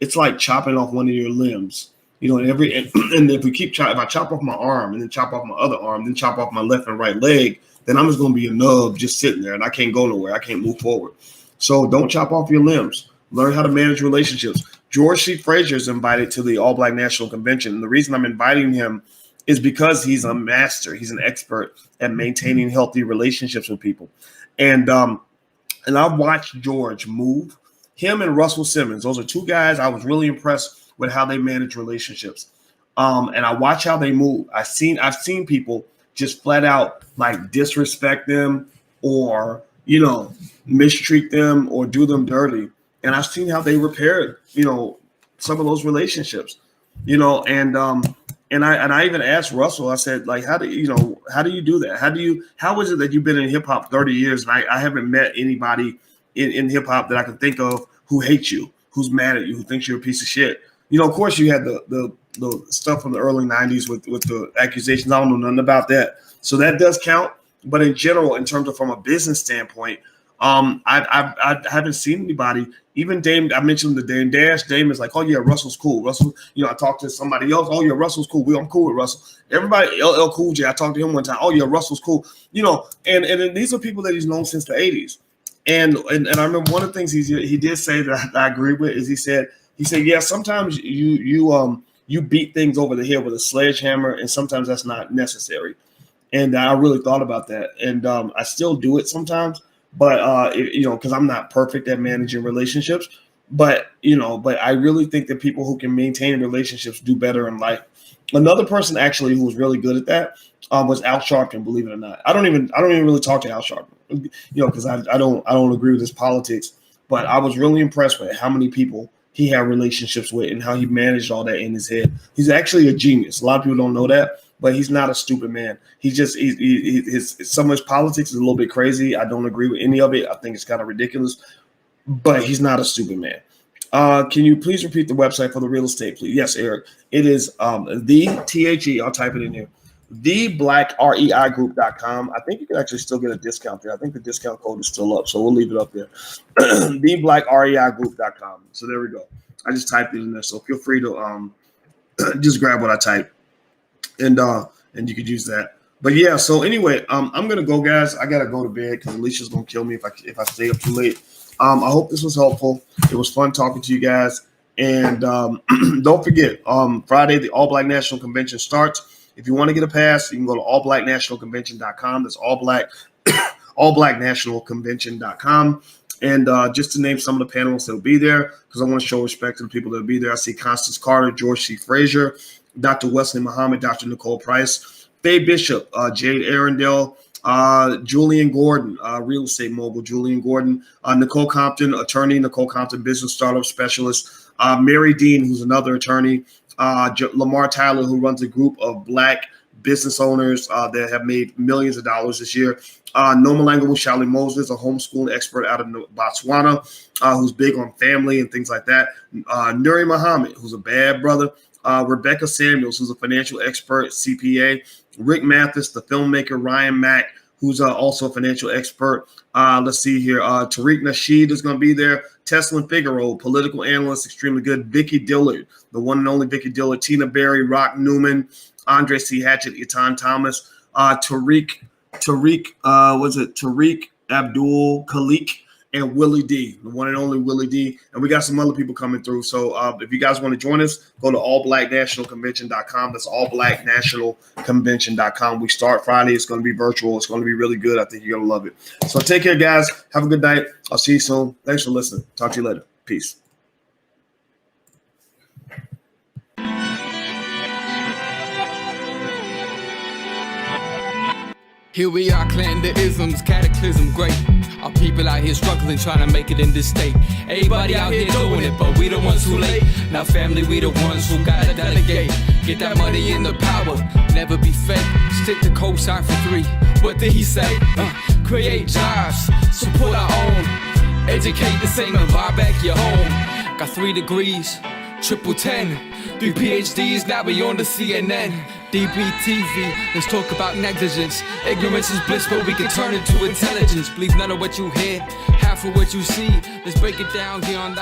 it's like chopping off one of your limbs. And if we if I chop off my arm and then chop off my other arm, then chop off my left and right leg, then I'm just going to be a nub just sitting there and I can't go nowhere. I can't move forward. So don't chop off your limbs. Learn how to manage relationships. George C. Frazier is invited to the All Black National Convention. And the reason I'm inviting him is because he's a master. He's an expert at maintaining healthy relationships with people. And I've watched George move. Him and Russell Simmons, those are two guys I was really impressed with how they manage relationships. And I watch how they move. I've seen people just flat out like disrespect them or, mistreat them or do them dirty. And I've seen how they repaired, some of those relationships, and I even asked Russell, I said, like, how do you do that? How is it that you've been in hip hop 30 years? And I haven't met anybody in hip hop that I can think of who hates you, who's mad at you, who thinks you're a piece of shit. Of course you had the stuff from the early 90s with the accusations. I don't know nothing about that. So that does count. But in general, in terms of from a business standpoint, I haven't seen anybody, even Dame, I mentioned the Dame Dash. Dame is like, oh yeah, Russell's cool. Russell, I talked to somebody else. Oh yeah, Russell's cool. I'm cool with Russell. Everybody, LL Cool J, I talked to him one time. Oh yeah, Russell's cool. And these are people that he's known since the 80s. And I remember one of the things he did say that I agree with is he said, yeah, sometimes you beat things over the head with a sledgehammer, and sometimes that's not necessary. And I really thought about that, and I still do it sometimes. But because I'm not perfect at managing relationships, but I really think that people who can maintain relationships do better in life. Another person actually who was really good at that was Al Sharpton. Believe it or not, I don't even really talk to Al Sharpton, because I don't agree with his politics. But I was really impressed with how many people he had relationships with and how he managed all that in his head. He's actually a genius. A lot of people don't know that, but he's not a stupid man. Some of his politics is a little bit crazy. I don't agree with any of it. I think it's kind of ridiculous, but he's not a stupid man. Can you please repeat the website for the real estate, please? Yes, Eric. It is the THE. I'll type it in here. TheBlackREIGroup.com. I think you can actually still get a discount there. I think the discount code is still up, so we'll leave it up there. TheBlackREIGroup.com. So there we go. I just typed it in there, so feel free to just grab what I typed, and you could use that. But yeah, so anyway, I'm gonna go, guys. I gotta go to bed because Alicia's gonna kill me if I stay up too late. I hope this was helpful. It was fun talking to you guys, and don't forget, Friday the All Black National Convention starts. If you want to get a pass, you can go to allblacknationalconvention.com. That's allblacknationalconvention.com. And just to name some of the panelists that will be there, because I want to show respect to the people that will be there. I see Constance Carter, George C. Frazier, Dr. Wesley Muhammad, Dr. Nicole Price, Faye Bishop, Jade Arundel, Julian Gordon, real estate mogul Julian Gordon, Nicole Compton, attorney, Nicole Compton, business startup specialist, Mary Dean, who's another attorney, Lamar Tyler, who runs a group of Black business owners that have made millions of dollars this year. Nomalango Shali Moses, a homeschooling expert out of Botswana, who's big on family and things like that. Nuri Muhammad, who's a bad brother. Rebecca Samuels, who's a financial expert, CPA. Rick Mathis, the filmmaker. Ryan Mack, who's also a financial expert. Let's see here. Tariq Nasheed is going to be there. Teslin Figaro, political analyst, extremely good. Vicky Dillard, the one and only Vicky Dillard. Tina Berry, Rock Newman, Andre C. Hatchett, Etan Thomas, Tariq Abdul Khalik, and Willie D, the one and only Willie D. And we got some other people coming through. So if you guys want to join us, go to allblacknationalconvention.com. That's allblacknationalconvention.com. We start Friday. It's going to be virtual. It's going to be really good. I think you're going to love it. So take care, guys. Have a good night. I'll see you soon. Thanks for listening. Talk to you later. Peace. Here we are, clan the isms, cataclysm, great. Our people out here struggling, trying to make it in this state. Everybody out here doing it, but we the ones who late. Now family, we the ones who gotta delegate. Get that money in the power, never be fake. Stick to cosign for 3. What did he say? Create jobs, support our own. Educate the same and buy back your home. Got 3 degrees, triple 10. 3 PhDs, now we on the CNN. DBTV, let's talk about negligence. Ignorance is bliss, but we can turn it to intelligence. Believe none of what you hear, half of what you see. Let's break it down here on